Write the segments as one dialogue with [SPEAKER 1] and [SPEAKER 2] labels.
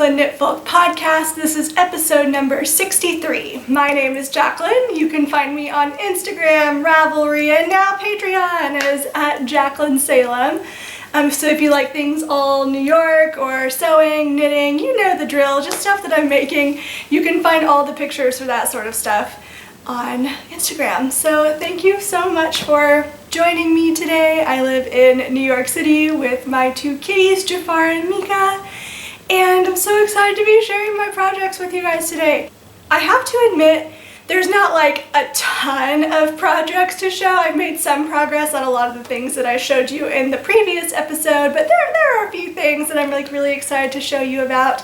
[SPEAKER 1] Knitfolk podcast. This is episode number 63. My name is Jaclyn. You can find me on Instagram, Ravelry, and now Patreon as at Jaclyn Salem. So if you like things all New York or sewing, knitting, you know the drill, just stuff that I'm making, you can find all the pictures for that sort of stuff on Instagram. So thank you so much for joining me today. I live in New York City with my two kitties, Jafar and Mika. And I'm so excited to be sharing my projects with you guys today. I have to admit, there's not like a ton of projects to show. I've made some progress on a lot of the things that I showed you in the previous episode, but there are a few things that I'm like really excited to show you about.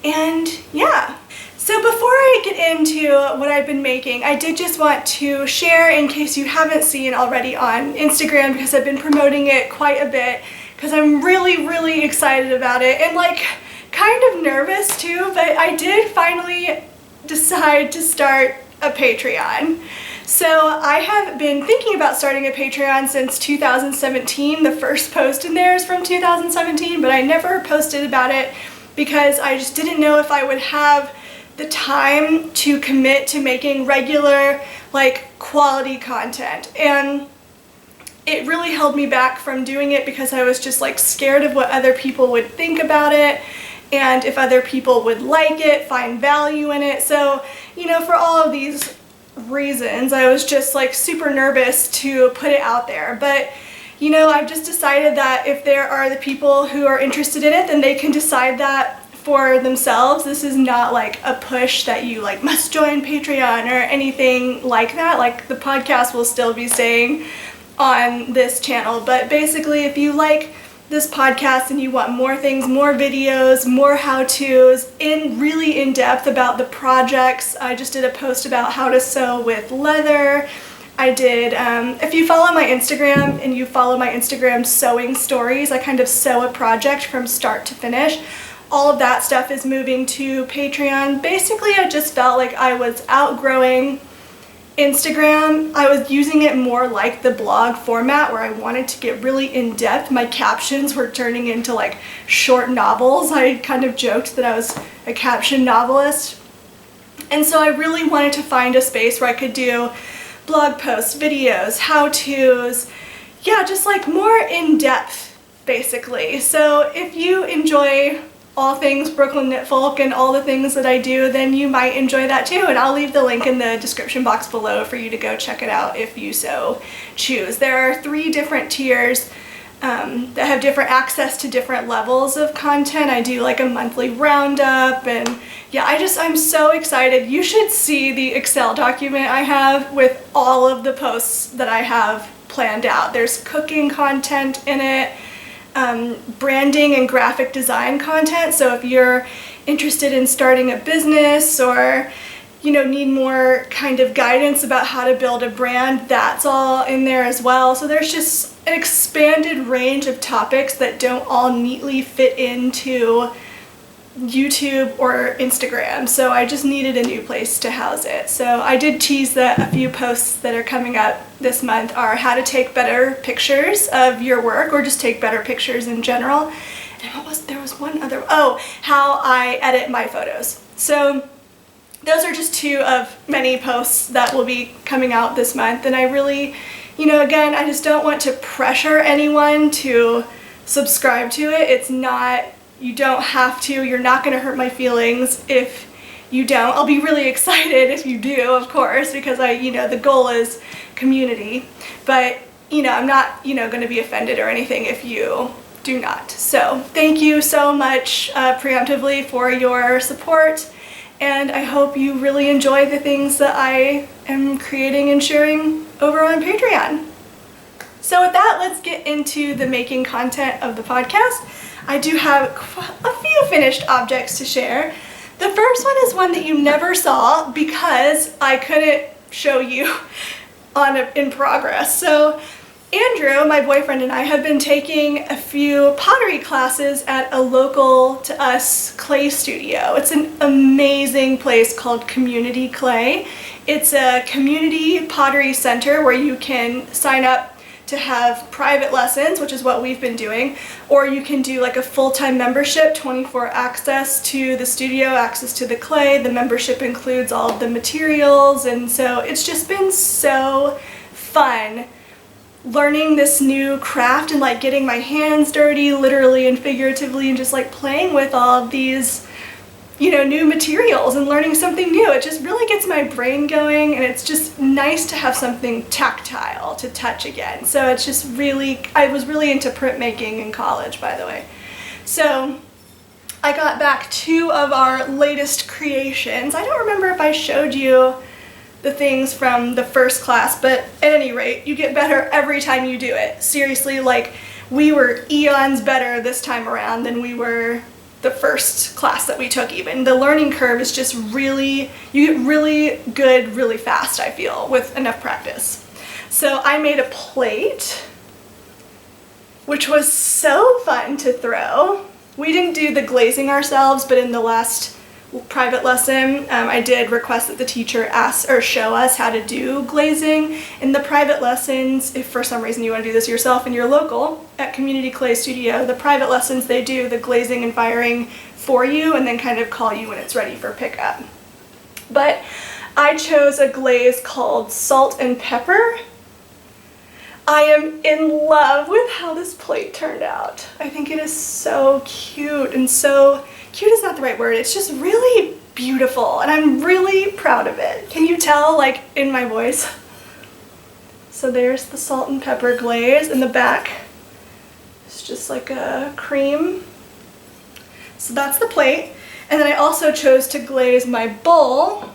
[SPEAKER 1] And yeah. So before I get into what I've been making, I did just want to share, in case you haven't seen already on Instagram, because I've been promoting it quite a bit, because I'm really excited about it, and like kind of nervous too, but I did finally decide to start a Patreon. So I have been thinking about starting a Patreon since 2017. The first post in there is from 2017, but I never posted about it because I just didn't know if I would have the time to commit to making regular, like, quality content. And it really held me back from doing it because I was just like scared of what other people would think about it, and if other people would like it, find value in it. So, you know, for all of these reasons, I was just like super nervous to put it out there. But, you know, I've just decided that if there are the people who are interested in it, then they can decide that for themselves. This is not like a push that you like must join Patreon or anything like that. Like, the podcast will still be staying on this channel, but basically if you like this podcast and you want more things, more videos, more how-tos, really in depth about the projects. I just did a post about how to sew with leather. I did, if you follow my Instagram and you follow my Instagram sewing stories, I kind of sew a project from start to finish. All of that stuff is moving to Patreon. Basically, I just felt like I was outgrowing Instagram. I was using it more like the blog format where I wanted to get really in-depth. My captions were turning into like short novels. I kind of joked that I was a caption novelist. And so I really wanted to find a space where I could do blog posts, videos, how-tos, yeah, just like more in-depth basically. So if you enjoy all things Brooklyn Knitfolk and all the things that I do, then you might enjoy that too. And I'll leave the link in the description box below for you to go check it out if you so choose. There are 3 different tiers that have different access to different levels of content. I do like a monthly roundup, and yeah, I'm so excited. You should see the Excel document I have with all of the posts that I have planned out. There's cooking content in it, branding and graphic design content. So if you're interested in starting a business or, you know, need more kind of guidance about how to build a brand, that's all in there as well. So there's just an expanded range of topics that don't all neatly fit into YouTube or Instagram. So I just needed a new place to house it. So I did tease that a few posts that are coming up this month are how to take better pictures of your work, or just take better pictures in general. And there was one other, how I edit my photos. So those are just 2 of many posts that will be coming out this month. And I really, you know, again, I just don't want to pressure anyone to subscribe to it. It's not, you don't have to. You're not going to hurt my feelings if you don't. I'll be really excited if you do, of course, because the goal is community. But, you know, I'm not, going to be offended or anything if you do not. So thank you so much preemptively for your support, and I hope you really enjoy the things that I am creating and sharing over on Patreon. So with that, let's get into the making content of the podcast. I do have a few finished objects to share. The first one is one that you never saw because I couldn't show you in progress. So Andrew, my boyfriend, and I have been taking a few pottery classes at a local to us clay studio. It's an amazing place called Community Clay. It's a community pottery center where you can sign up to have private lessons, which is what we've been doing, or you can do like a full-time membership, 24 access to the studio, access to the clay. The membership includes all of the materials, and so it's just been so fun learning this new craft and like getting my hands dirty, literally and figuratively, and just like playing with all of these, you know, new materials and learning something new. It just really gets my brain going, and it's just nice to have something tactile to touch again. So it's just really, I was really into printmaking in college, by the way. So I got back 2 of our latest creations. I don't remember if I showed you the things from the first class, but at any rate, you get better every time you do it. Seriously, like, we were eons better this time around than we were the first class that we took even. The learning curve is just really, you get really good really fast, I feel, with enough practice. So I made a plate, which was so fun to throw. We didn't do the glazing ourselves, but in the last private lesson, I did request that the teacher show us how to do glazing. In the private lessons, if for some reason you want to do this yourself and you're local at Community Clay Studio, the private lessons, they do the glazing and firing for you and then kind of call you when it's ready for pickup. But I chose a glaze called Salt and Pepper. I am in love with how this plate turned out. I think it is so cute, and so cute is not the right word, it's just really beautiful, and I'm really proud of it. Can you tell, like, in my voice? So there's the salt and pepper glaze, in the back it's just like a cream. So that's the plate, and then I also chose to glaze my bowl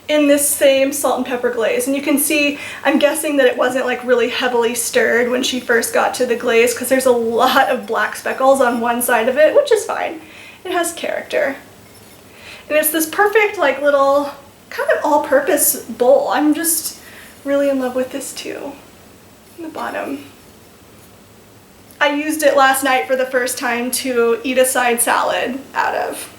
[SPEAKER 1] in this same salt and pepper glaze. And you can see, I'm guessing that it wasn't like really heavily stirred when she first got to the glaze, because there's a lot of black speckles on one side of it, which is fine. It has character. And it's this perfect like little kind of all-purpose bowl. I'm just really in love with this too. In the bottom. I used it last night for the first time to eat a side salad out of.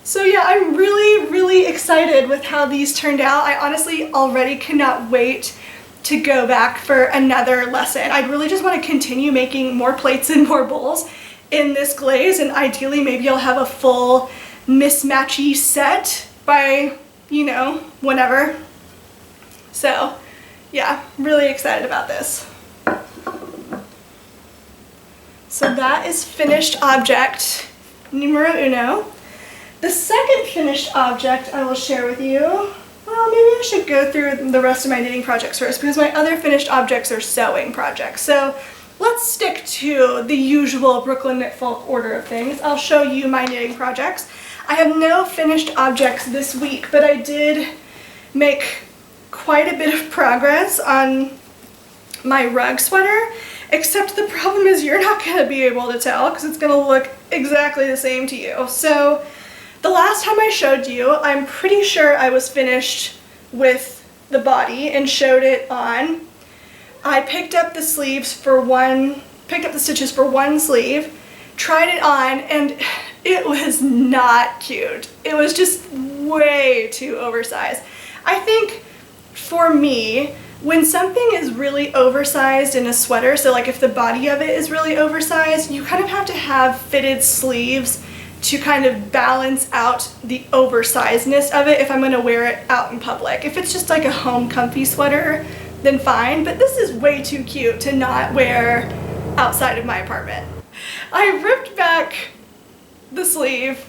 [SPEAKER 1] So yeah, I'm really, really excited with how these turned out. I honestly already cannot wait to go back for another lesson. I really just want to continue making more plates and more bowls in this glaze, and ideally maybe I'll have a full mismatchy set by, you know, whenever. So yeah, really excited about this. So that is finished object numero uno. The second finished object I will share with you, well, maybe I should go through the rest of my knitting projects first, because my other finished objects are sewing projects. So let's stick to the usual Brooklyn Knitfolk order of things. I'll show you my knitting projects. I have no finished objects this week, but I did make quite a bit of progress on my rug sweater, except the problem is you're not going to be able to tell because it's going to look exactly the same to you. So the last time I showed you, I'm pretty sure I was finished with the body and showed it on. I picked up the stitches for one sleeve, tried it on, and it was not cute. It was just way too oversized. I think for me, when something is really oversized in a sweater, so like if the body of it is really oversized, you kind of have to have fitted sleeves to kind of balance out the oversizedness of it if I'm going to wear it out in public. If it's just like a home comfy sweater, then fine, but this is way too cute to not wear outside of my apartment. I ripped back the sleeve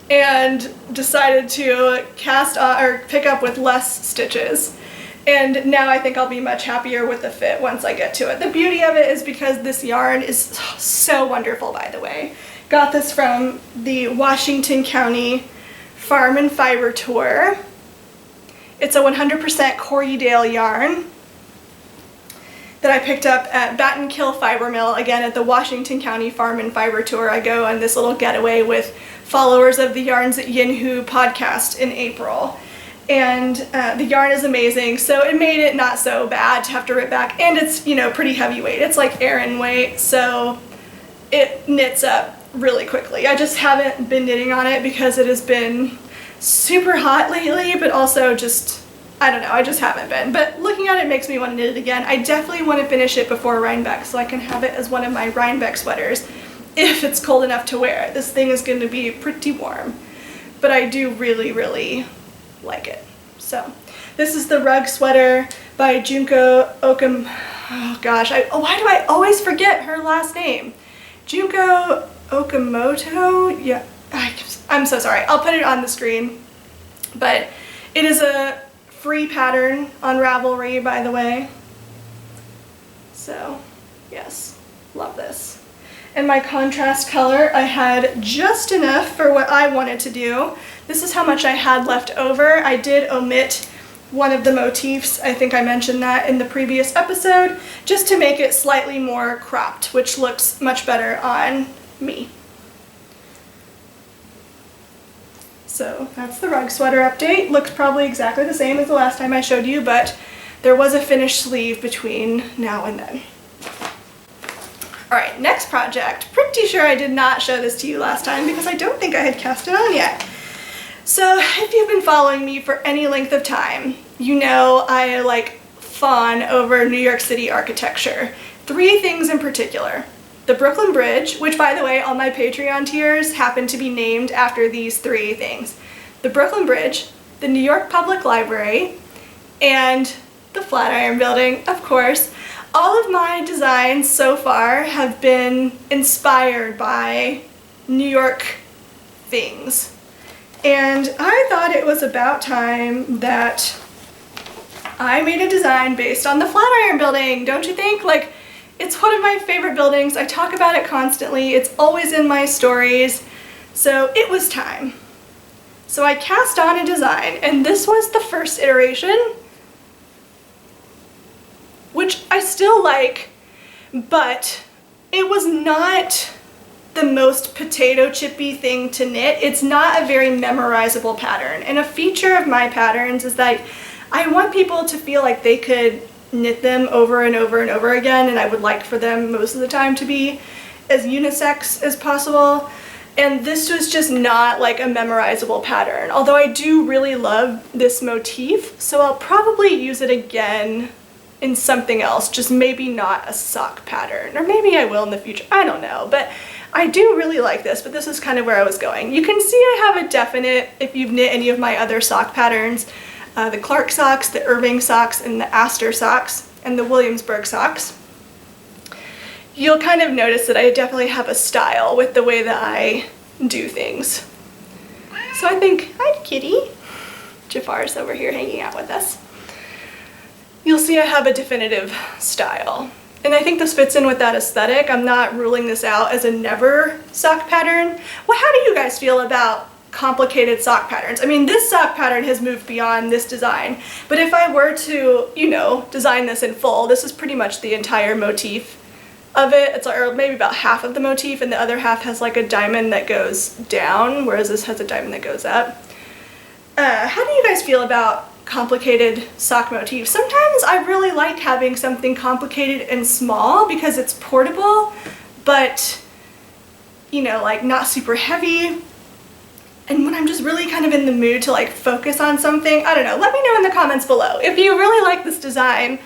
[SPEAKER 1] and decided to cast on, or pick up with less stitches. And now I think I'll be much happier with the fit once I get to it. The beauty of it is because this yarn is so wonderful, by the way. Got this from the Washington County Farm and Fiber Tour. It's a 100% Corriedale yarn that I picked up at Battenkill Fiber Mill, again at the Washington County Farm and Fiber Tour. I go on this little getaway with followers of the Yarns at Yinhu podcast in April. And the yarn is amazing, so it made it not so bad to have to rip back, and it's, you know, pretty heavyweight. It's like Aran weight, so it knits up really quickly. I just haven't been knitting on it because it has been super hot lately, but also just, I don't know, I just haven't been. But looking at it makes me want to knit it again. I definitely want to finish it before Rhinebeck so I can have it as one of my Rhinebeck sweaters if it's cold enough to wear it. This thing is going to be pretty warm, but I do really, really like it. So this is the rug sweater by Junko Okam. Oh gosh, why do I always forget her last name? Junko Okamoto? Yeah, I'm so sorry. I'll put it on the screen. But it is a free pattern on Ravelry, by the way. So yes, love this. And my contrast color, I had just enough for what I wanted to do. This is how much I had left over. I did omit one of the motifs. I think I mentioned that in the previous episode, just to make it slightly more cropped, which looks much better on me. So that's the rug sweater update. Looks probably exactly the same as the last time I showed you, but there was a finished sleeve between now and then. Alright, next project. Pretty sure I did not show this to you last time because I don't think I had cast it on yet. So if you've been following me for any length of time, you know I like fawn over New York City architecture. 3 things in particular. The Brooklyn Bridge, which by the way, all my Patreon tiers happen to be named after these 3 things. The Brooklyn Bridge, the New York Public Library, and the Flatiron Building, of course. All of my designs so far have been inspired by New York things. And I thought it was about time that I made a design based on the Flatiron Building, don't you think? Like, it's one of my favorite buildings. I talk about it constantly. It's always in my stories. So it was time. So I cast on a design, and this was the first iteration, which I still like, but it was not the most potato chippy thing to knit. It's not a very memorizable pattern. And a feature of my patterns is that I want people to feel like they could knit them over and over and over again, and I would like for them most of the time to be as unisex as possible. And this was just not like a memorizable pattern, although I do really love this motif, so I'll probably use it again in something else, just maybe not a sock pattern, or maybe I will in the future, I don't know. But I do really like this, but this is kind of where I was going. You can see I have a definite, if you've knit any of my other sock patterns, the Clark socks, the Irving socks, and the Astor socks, and the Williamsburg socks, you'll kind of notice that I definitely have a style with the way that I do things. So I think, hi kitty, Jafar's over here hanging out with us. You'll see I have a definitive style. And I think this fits in with that aesthetic. I'm not ruling this out as a never sock pattern. Well, how do you guys feel about complicated sock patterns? I mean, this sock pattern has moved beyond this design, but if I were to, you know, design this in full, this is pretty much the entire motif of it. It's or maybe about half of the motif, and the other half has like a diamond that goes down, whereas this has a diamond that goes up. How do you guys feel about complicated sock motifs? Sometimes I really like having something complicated and small because it's portable, but, you know, like not super heavy. And when I'm just really kind of in the mood to like focus on something, I don't know, let me know in the comments below. If you really like this design,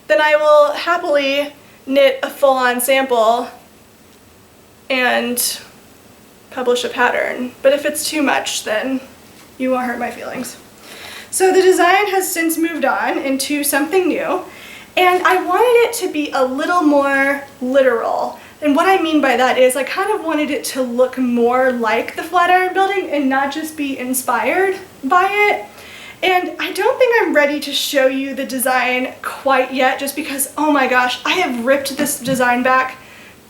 [SPEAKER 1] then I will happily knit a full-on sample and publish a pattern. But if it's too much, then you won't hurt my feelings. So the design has since moved on into something new, and I wanted it to be a little more literal. And what I mean by that is I kind of wanted it to look more like the Flatiron Building and not just be inspired by it. And I don't think I'm ready to show you the design quite yet, just because, oh my gosh, I have ripped this design back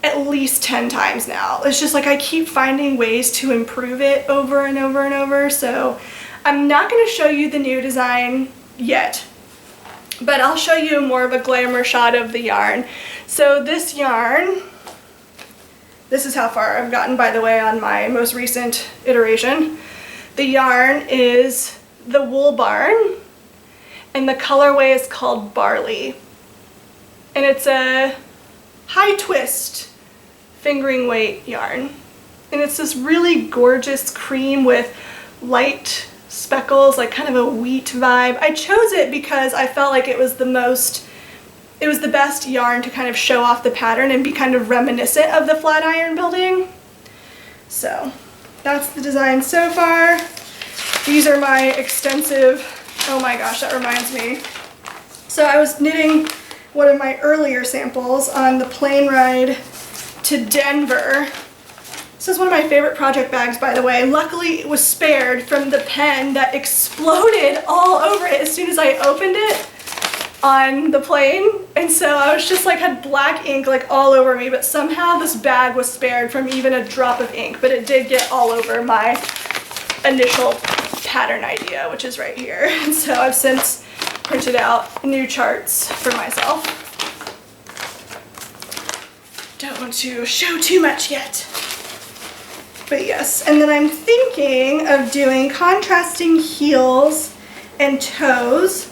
[SPEAKER 1] at least 10 times now. It's just like I keep finding ways to improve it over and over and over. So I'm not going to show you the new design yet, but I'll show you more of a glamour shot of the yarn. So this yarn, this is how far I've gotten, by the way, on my most recent iteration. The yarn is the Wool Barn, and the colorway is called Barley. And it's a high twist fingering weight yarn. And it's this really gorgeous cream with light speckles, like kind of a wheat vibe. I chose it because I felt like it was the best yarn to kind of show off the pattern and be kind of reminiscent of the flat iron building. So that's the design so far. These are my extensive, oh my gosh, that reminds me. So I was knitting one of my earlier samples on the plane ride to Denver. This is one of my favorite project bags, by the way. Luckily, it was spared from the pen that exploded all over it as soon as I opened it on the plane. And so I was just like, had black ink like all over me, but somehow this bag was spared from even a drop of ink, but it did get all over my initial pattern idea, which is right here. And so I've since printed out new charts for myself. Don't want to show too much yet. But yes, and then I'm thinking of doing contrasting heels and toes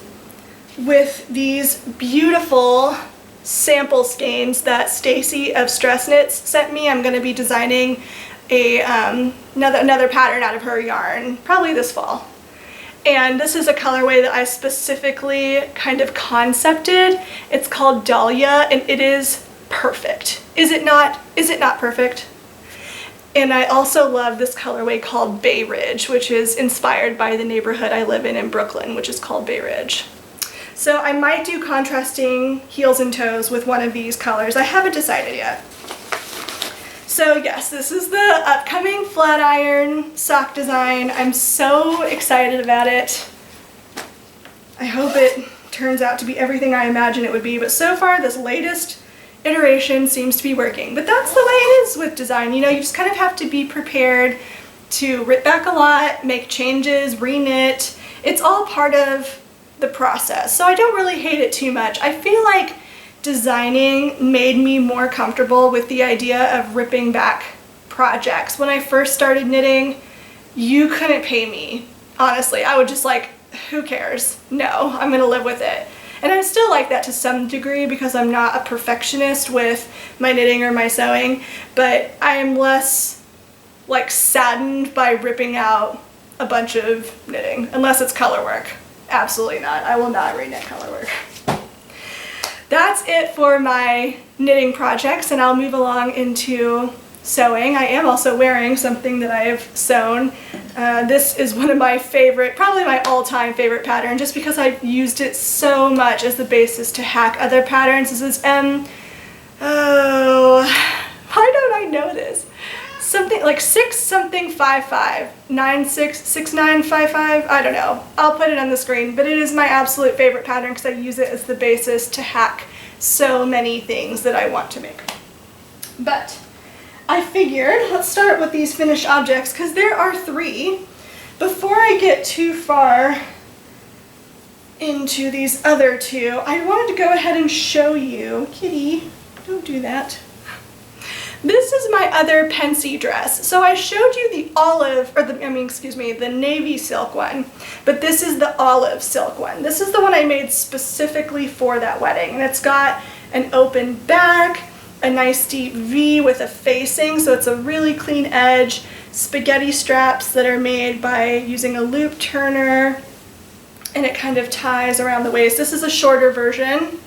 [SPEAKER 1] with these beautiful sample skeins that Stacy of Stress Knits sent me. I'm going to be designing another pattern out of her yarn, probably this fall. And this is a colorway that I specifically kind of concepted. It's called Dahlia, and it is perfect. Is it not? Is it not perfect? And I also love this colorway called Bay Ridge, which is inspired by the neighborhood I live in Brooklyn, which is called Bay Ridge. So I might do contrasting heels and toes with one of these colors. I haven't decided yet. So yes, this is the upcoming flat iron sock design. I'm so excited about it. I hope it turns out to be everything I imagine it would be, but so far this latest iteration seems to be working. But that's the way it is with design. You know, you just kind of have to be prepared to rip back a lot, make changes, reknit. It's all part of the process. So I don't really hate it too much. I feel like designing made me more comfortable with the idea of ripping back projects. When I first started knitting, you couldn't pay me. Honestly, I would just like, who cares? No, I'm gonna live with it. And I'm still like that to some degree because I'm not a perfectionist with my knitting or my sewing, but I am less like saddened by ripping out a bunch of knitting, unless it's color work. Absolutely not. I will not reknit color work. That's it for my knitting projects, and I'll move along into sewing. I am also wearing something that I have sewn. This is one of my favorite, probably my all-time favorite pattern, just because I've used it so much as the basis to hack other patterns. This is why don't I know this? Something like 6-something-5-5, 966955, I don't know. I'll put it on the screen, but it is my absolute favorite pattern because I use it as the basis to hack so many things that I want to make. But I figured, let's start with these finished objects because there are 3. Before I get too far into these other 2, I wanted to go ahead and show you, kitty, don't do that. This is my other Pensy dress. So I showed you the olive, or the navy silk one, but this is the olive silk one. This is the one I made specifically for that wedding, and it's got an open back, a nice deep V with a facing, so it's a really clean edge, spaghetti straps that are made by using a loop turner, and it kind of ties around the waist. This is a shorter version.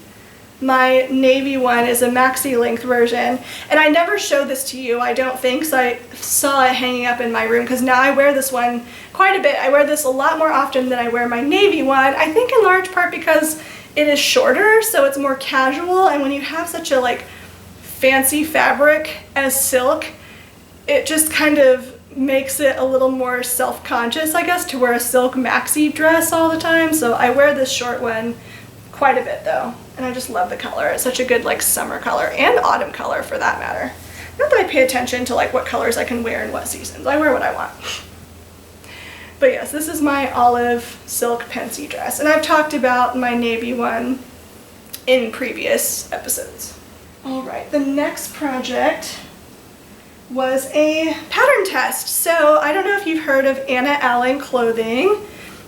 [SPEAKER 1] My navy one is a maxi length version, and I never showed this to you, I don't think, so I saw it hanging up in my room because now I wear this one quite a bit. I wear this a lot more often than I wear my navy one, I think in large part because it is shorter, so it's more casual, and when you have such a like fancy fabric as silk, it just kind of makes it a little more self-conscious, I guess, to wear a silk maxi dress all the time. So I wear this short one quite a bit though, and I just love the color. It's such a good like summer color and autumn color for that matter. Not that I pay attention to like what colors I can wear in what seasons. I wear what I want. But yes, this is my olive silk pensy dress, and I've talked about my navy one in previous episodes. All right, the next project was a pattern test. So I don't know if you've heard of Anna Allen clothing,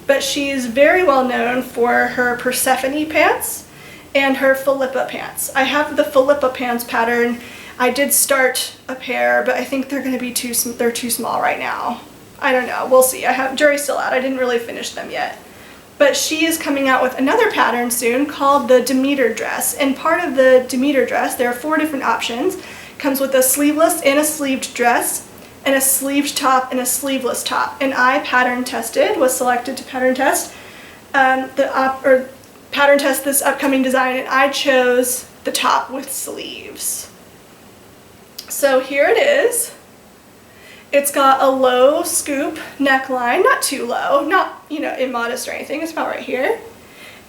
[SPEAKER 1] but she's very well known for her Persephone pants and her Philippa pants. I have the Philippa pants pattern. I did start a pair, but I think they're going to be too small right now. I don't know, we'll see. Jury's still out. I didn't really finish them yet. But she is coming out with another pattern soon called the Demeter dress. And part of the Demeter dress, there are 4 different options. Comes with a sleeveless and a sleeved dress, and a sleeved top and a sleeveless top. And I pattern tested, was selected to pattern test pattern test this upcoming design, and I chose the top with sleeves. So here it is. It's got a low scoop neckline, not too low, not, you know, immodest or anything. It's about right here.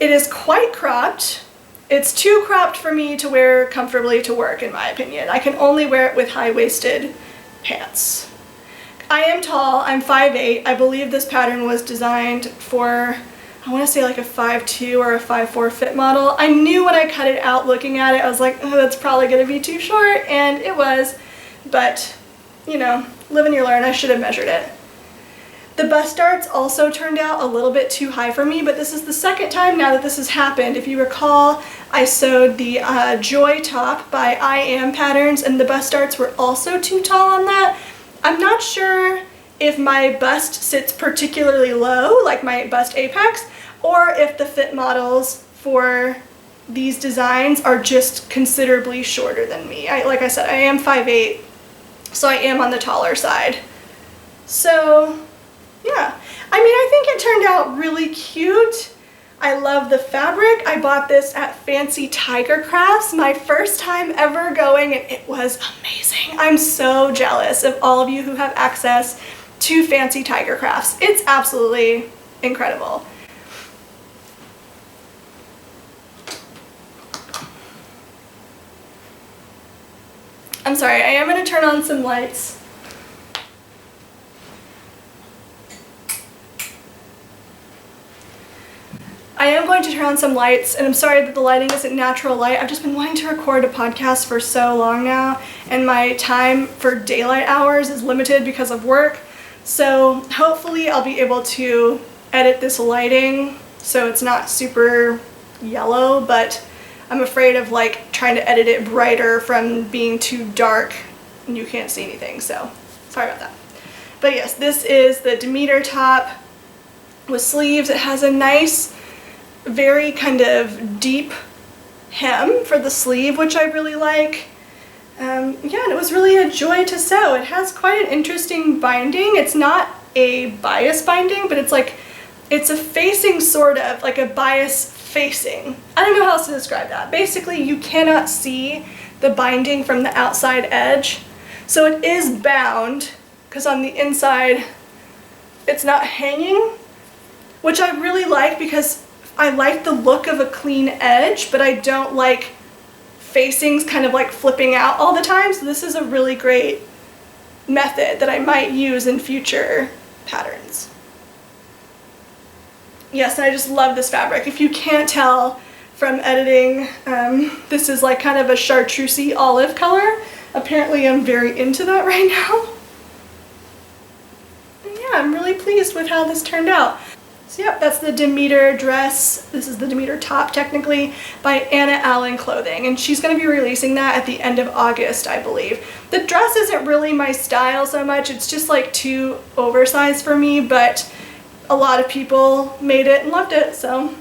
[SPEAKER 1] It is quite cropped. It's too cropped for me to wear comfortably to work, in my opinion. I can only wear it with high-waisted pants. I am tall, I'm 5'8". I believe this pattern was designed for, I want to say like a 5'2" or a 5'4" fit model. I knew when I cut it out looking at it, I was like, oh, that's probably going to be too short, and it was, but, you know, live and you learn. I should have measured it. The bust darts also turned out a little bit too high for me, but this is the second time now that this has happened. If you recall, I sewed the Joy top by I Am Patterns, and the bust darts were also too tall on that. I'm not sure if my bust sits particularly low, like my bust apex, or if the fit models for these designs are just considerably shorter than me. Like I said, I am 5'8", so I am on the taller side. So yeah, I mean, I think it turned out really cute. I love the fabric. I bought this at Fancy Tiger Crafts, my first time ever going, and it was amazing. I'm so jealous of all of you who have access to Fancy Tiger Crafts. It's absolutely incredible. I'm sorry, I am going to turn on some lights. I am going to turn on some lights, and I'm sorry that the lighting isn't natural light. I've just been wanting to record a podcast for so long now, and my time for daylight hours is limited because of work. So hopefully I'll be able to edit this lighting so it's not super yellow, but I'm afraid of like trying to edit it brighter from being too dark and you can't see anything, so sorry about that. But yes, this is the Demeter top with sleeves. It has a nice, very kind of deep hem for the sleeve, which I really like. Yeah, and it was really a joy to sew. It has quite an interesting binding. It's not a bias binding, but it's like, it's a facing sort of, like a bias facing. I don't know how else to describe that. Basically, you cannot see the binding from the outside edge. So it is bound, because on the inside, it's not hanging, which I really like because I like the look of a clean edge, but I don't like facings kind of like flipping out all the time. So this is a really great method that I might use in future patterns. Yes, and I just love this fabric. If you can't tell from editing, this is like kind of a chartreusey olive color. Apparently I'm very into that right now. And yeah, I'm really pleased with how this turned out. So yep, that's the Demeter dress. This is the Demeter top, technically, by Anna Allen Clothing, and she's going to be releasing that at the end of August, I believe. The dress isn't really my style so much. It's just like too oversized for me, but a lot of people made it and loved it, so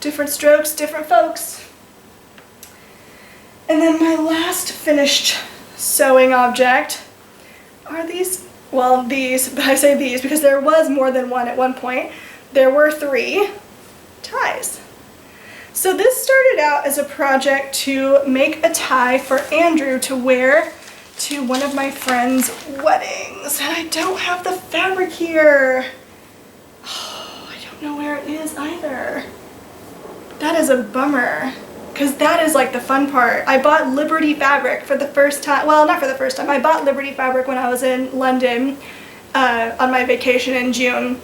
[SPEAKER 1] different strokes, different folks. And then my last finished sewing object are these, well, these, but I say these because there was more than one at one point. There were 3 ties. So this started out as a project to make a tie for Andrew to wear to one of my friend's weddings, and I don't have the fabric here. Oh, I don't know where it is either. That is a bummer, because that is like the fun part. I bought Liberty fabric for the first time. Well, not for the first time. I bought Liberty fabric when I was in London on my vacation in June,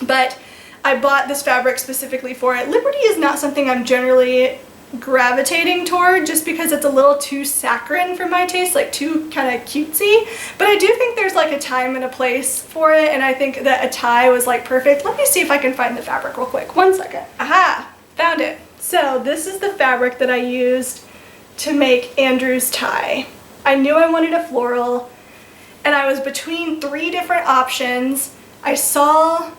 [SPEAKER 1] but I bought this fabric specifically for it. Liberty is not something I'm generally gravitating toward just because it's a little too saccharine for my taste, like too kind of cutesy, but I do think there's like a time and a place for it, and I think that a tie was like perfect. Let me see if I can find the fabric real quick. One second. Aha! Found it. So this is the fabric that I used to make Andrew's tie. I knew I wanted a floral, and I was between 3 different options. I saw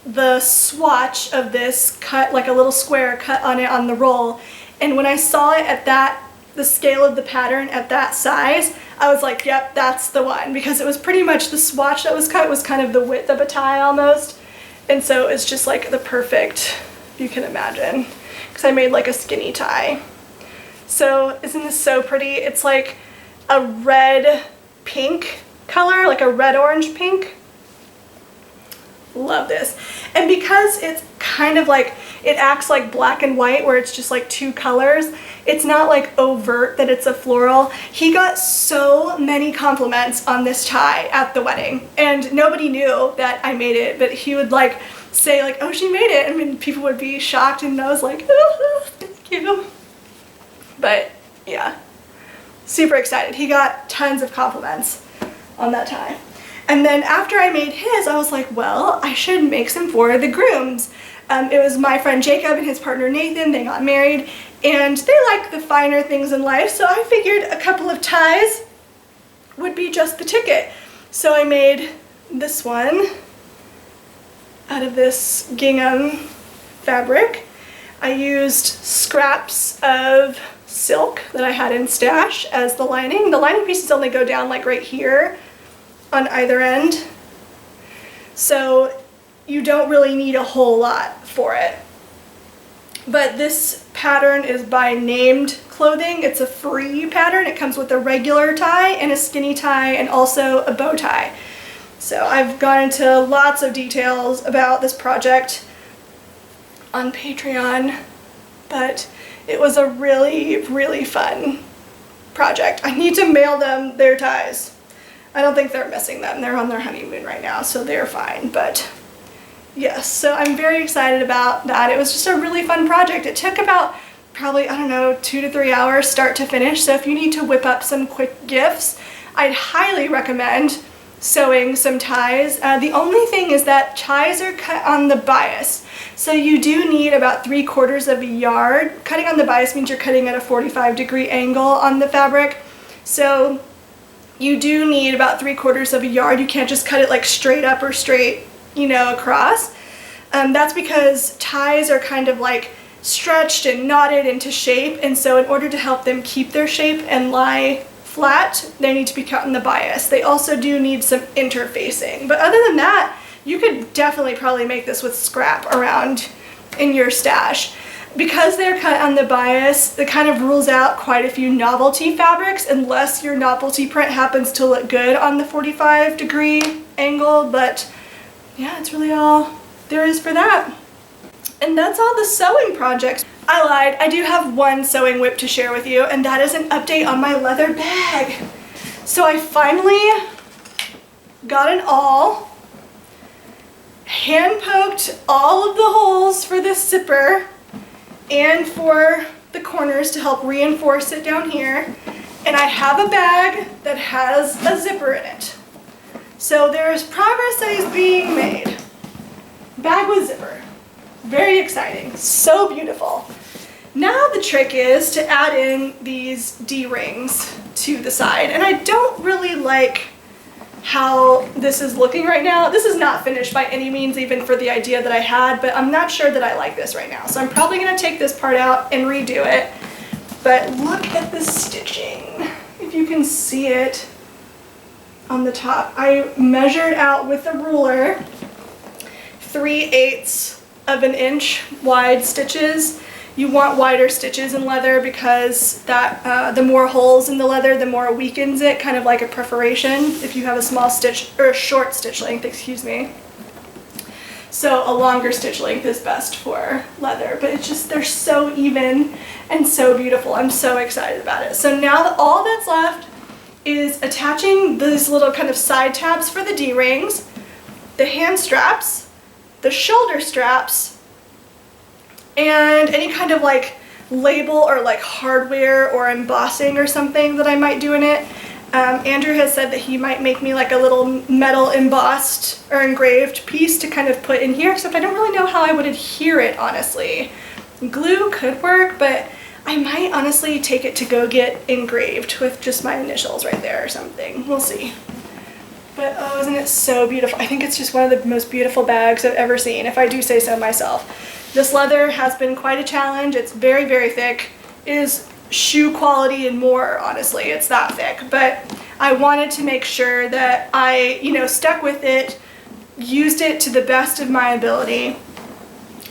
[SPEAKER 1] the swatch of this cut, like a little square cut on it on the roll, and when I saw it at the scale of the pattern at that size, I was like, yep, that's the one, because it was pretty much the swatch that was cut was kind of the width of a tie almost, and so it's just like the perfect, you can imagine, because I made like a skinny tie. So isn't this so pretty? It's like a red pink color, like a red orange pink. Love this. And because it's kind of like, it acts like black and white where it's just like 2 colors, it's not like overt that it's a floral. He got so many compliments on this tie at the wedding, and nobody knew that I made it, but he would like say like, oh, she made it. I mean, people would be shocked, and I was like, oh, thank you. But yeah, super excited. He got tons of compliments on that tie. And then after I made his, I was like, well, I should make some for the grooms. It was my friend Jacob and his partner Nathan. They got married, and they like the finer things in life, so I figured a couple of ties would be just the ticket. So I made this one out of this gingham fabric. I used scraps of silk that I had in stash as the lining. The lining pieces only go down like right here on either end, so you don't really need a whole lot for it. But this pattern is by Named Clothing. It's a free pattern. It comes with a regular tie and a skinny tie and also a bow tie. So I've gone into lots of details about this project on Patreon, but it was a really, really fun project. I need to mail them their ties. I don't think they're missing them. They're on their honeymoon right now, so they're fine. But yes, so I'm very excited about that. It was just a really fun project. It took about probably, I don't know, 2 to 3 hours start to finish. So if you need to whip up some quick gifts, I'd highly recommend sewing some ties. The only thing is that ties are cut on the bias. So you do need about 3/4 of a yard. Cutting on the bias means you're cutting at a 45-degree angle on the fabric. So you do need about 3/4 of a yard. You can't just cut it like straight up or straight, you know, across. That's because ties are kind of like stretched and knotted into shape, and so in order to help them keep their shape and lie flat, they need to be cut in the bias. They also do need some interfacing, but other than that, you could definitely probably make this with scrap around in your stash. Because they're cut on the bias, it kind of rules out quite a few novelty fabrics unless your novelty print happens to look good on the 45-degree angle, but yeah, it's really all there is for that. And that's all the sewing projects. I lied, I do have one sewing whip to share with you, and that is an update on my leather bag. So I finally got an awl, hand poked all of the holes for this zipper and for the corners to help reinforce it down here, and I have a bag that has a zipper in it. So there's progress that is being made. Bag with zipper. Very exciting. So beautiful. Now the trick is to add in these D-rings to the side, and I don't really like how this is looking right now. This is not finished by any means, even for the idea that I had, but I'm not sure that I like this right now. So I'm probably gonna take this part out and redo it. But look at the stitching. If you can see it on the top. I measured out with a ruler 3/8 of an inch wide stitches You want wider stitches in leather because that the more holes in the leather, the more it weakens it, kind of like a perforation if you have a small stitch, or a short stitch length, excuse me. So a longer stitch length is best for leather, but it's just, they're so even and so beautiful. I'm so excited about it. So now all that's left is attaching these little kind of side tabs for the D-rings, the hand straps, the shoulder straps, and any kind of like label or like hardware or embossing or something that I might do in it. Andrew has said that he might make me like a little metal embossed or engraved piece to kind of put in here, except I don't really know how I would adhere it, honestly. Glue could work, but I might honestly take it to go get engraved with just my initials right there or something. We'll see. But oh, isn't it so beautiful? I think it's just one of the most beautiful bags I've ever seen, if I do say so myself. This leather has been quite a challenge. It's very, very thick. It is shoe quality and more, honestly. It's that thick. But I wanted to make sure that I, stuck with it, used it to the best of my ability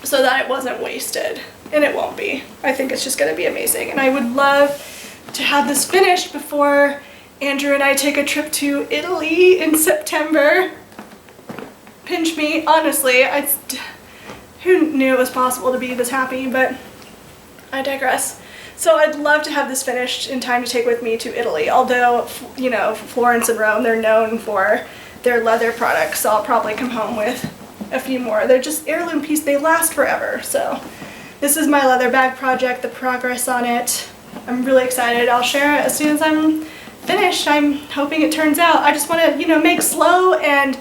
[SPEAKER 1] so that it wasn't wasted. And it won't be. I think it's just going to be amazing. And I would love to have this finished before Andrew and I take a trip to Italy in September. Pinch me, honestly. Who knew it was possible to be this happy, but I digress. So I'd love to have this finished in time to take with me to Italy, although, Florence and Rome, they're known for their leather products, so I'll probably come home with a few more. They're just heirloom pieces, they last forever. So this is my leather bag project, the progress on it. I'm really excited. I'll share it as soon as I'm finished. I'm hoping it turns out. I just want to, make slow and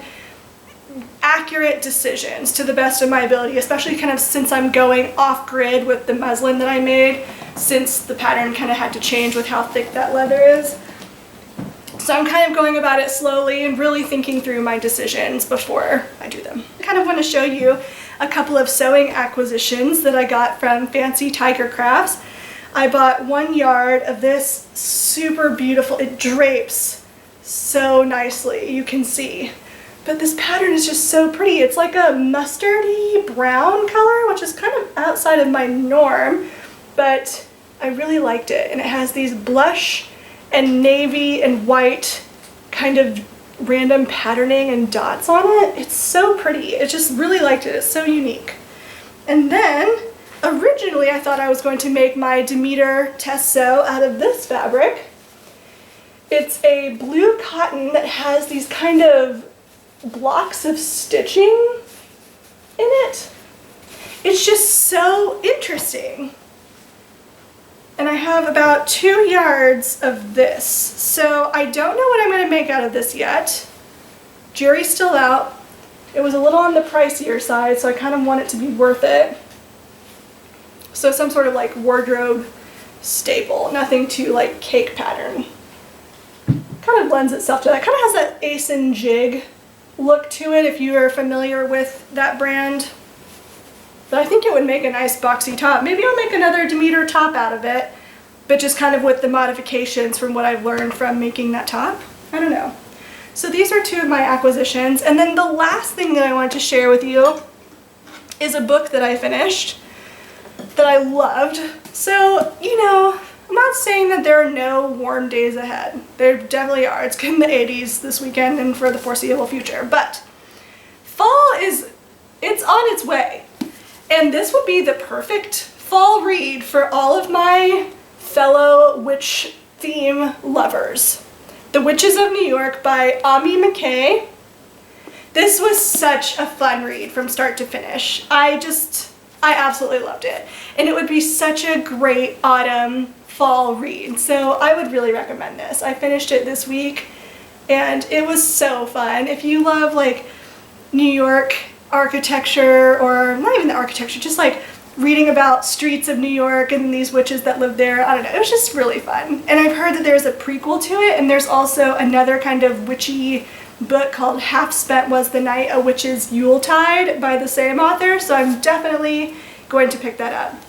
[SPEAKER 1] accurate decisions to the best of my ability, especially kind of since I'm going off grid with the muslin that I made, since the pattern kind of had to change with how thick that leather is. So I'm kind of going about it slowly and really thinking through my decisions before I do them. I kind of want to show you a couple of sewing acquisitions that I got from Fancy Tiger Crafts. I bought 1 yard of this super beautiful, it drapes so nicely, you can see. But this pattern is just so pretty. It's like a mustardy brown color, which is kind of outside of my norm, but I really liked it. And it has these blush and navy and white kind of random patterning and dots on it. It's so pretty. I just really liked it. It's so unique. And then originally I thought I was going to make my Demeter Testo out of this fabric. It's a blue cotton that has these kind of blocks of stitching in it. It's just so interesting. And I have about 2 yards of this. So I don't know what I'm going to make out of this yet. Jury's still out. It was a little on the pricier side, so I kind of want it to be worth it. So some sort of like wardrobe staple, nothing too like cake pattern. Kind of lends itself to that. Kind of has that Ace and Jig look to it if you are familiar with that brand. But I think it would make a nice boxy top. Maybe I'll make another Demeter top out of it, but just kind of with the modifications from what I've learned from making that top. I don't know. So these are 2 of my acquisitions. And then the last thing that I wanted to share with you is a book that I finished that I loved. So, I'm not saying that there are no warm days ahead. There definitely are. It's in the 80s this weekend and for the foreseeable future. But fall it's on its way. And this would be the perfect fall read for all of my fellow witch theme lovers. The Witches of New York by Ami McKay. This was such a fun read from start to finish. I absolutely loved it. And it would be such a great autumn fall read. So I would really recommend this. I finished it this week and it was so fun. If you love like New York architecture, or not even the architecture, just like reading about streets of New York and these witches that live there, I don't know, it was just really fun. And I've heard that there's a prequel to it, and there's also another kind of witchy book called Half Spent Was the Night, A Witch's Yuletide by the same author, so I'm definitely going to pick that up.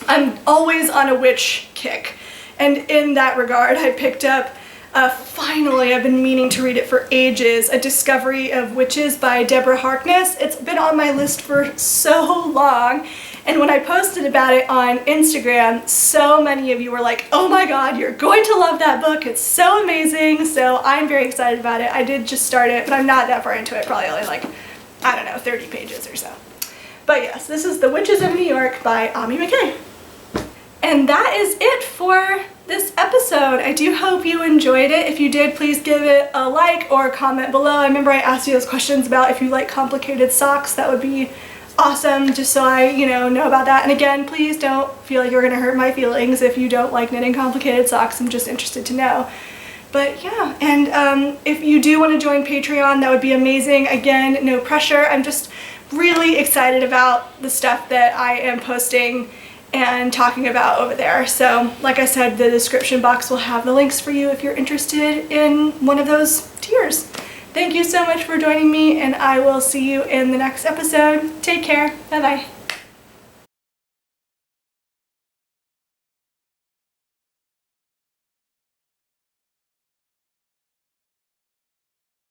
[SPEAKER 1] I'm always on a witch kick, and in that regard I picked up finally, I've been meaning to read it for ages, A Discovery of Witches by Deborah Harkness. It's been on my list for so long, And when I posted about it on Instagram, so many of you were like, oh my god, you're going to love that book. It's so amazing. So I'm very excited about it. I did just start it, but I'm not that far into it. Probably only like, I don't know, 30 pages or so. But yes, this is The Witches of New York by Ami McKay. And that is it for this episode. I do hope you enjoyed it. If you did, please give it a like or comment below. I remember I asked you those questions about if you like complicated socks. That would be awesome, just so I, know about that. And again, please don't feel like you're gonna hurt my feelings if you don't like knitting complicated socks. I'm just interested to know. But yeah, and if you do want to join Patreon, that would be amazing. Again, no pressure. I'm just really excited about the stuff that I am posting and talking about over there. So like I said, the description box will have the links for you if you're interested in one of those tiers. Thank you so much for joining me, and I will see you in the next episode. Take care. Bye bye.